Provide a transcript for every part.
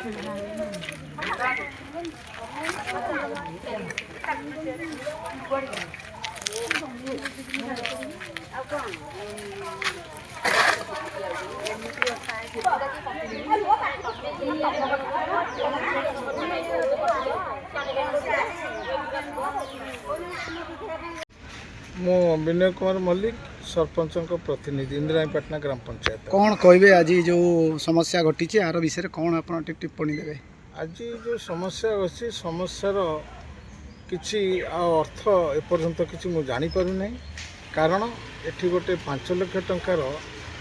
मु विनय कुमार मल्लिक सरपंच प्रतिनिधि इंदिरापाटना ग्राम पंचायत। कौन कहे आज जो समस्या घटी यार विषय कौन आप टिप्पणी देवे? आज जो समस्या अच्छी समस्यार किसी अर्थ एपर्यंत किसी मुझे जापर ना कारण एटी गोटे 5 लाख टंकार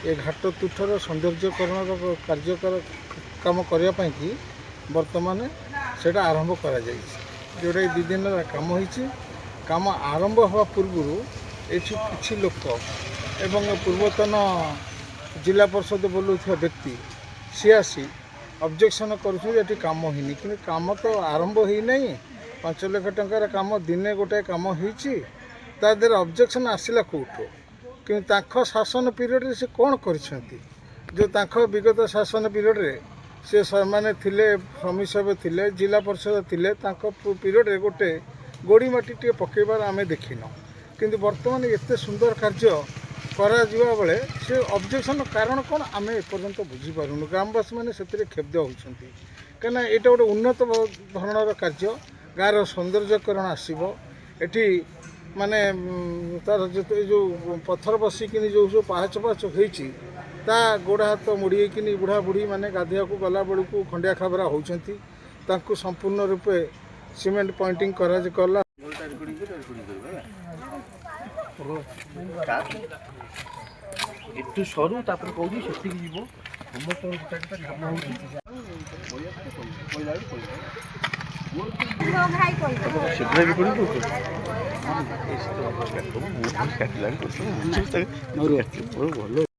ये घाट तुठर सौंदर्यकरण कार्यकर कम करने की बर्तमान से आरंभ कर जोटा 2 दिन कम हो काम आरंभ हवा पूर्व ये लोक एवं पूर्वतन जिला परिषद बोलूा व्यक्ति सी आसी ऑब्जेक्शन कर काम होनी कि काम तो आरंभ ही नहीं 5 लाख टंकार काम दिने गोटे काम होर ऑब्जेक्शन आसला कौटू कि शासन पीरियड से कौन कर जो विगत शासन पीरियड से मैंने श्रमिक सभ्य थे जिला परिषद थे पीरियड गोटे गोड़ी माटी टे पकईबार आम देखिन किंतु बर्तमान एत सुंदर कार्य करा बेले से ऑब्जेक्शन कारण कौन आम एपर्यंत बुझीपारूँ ग्रामवासी मैंने से क्षुब्ध होती कहीं यहाँ गोटे उन्नत धरणर कार्य गाँव सौंदर्यकरण आसो एटी माने तार जो पत्थर बसिकी जो पाहाच पाहाच होता गोड़ हाथ मुड़ी कि बुढ़ा बुढ़ी मैंने गाधिया को गला बेलू खंडिया खाबरा होती संपूर्ण रूपे सीमेंट पॉइंटिंग कला एटू सरू तापर कहूँ से जीव शीघ्र भी पड़ी भल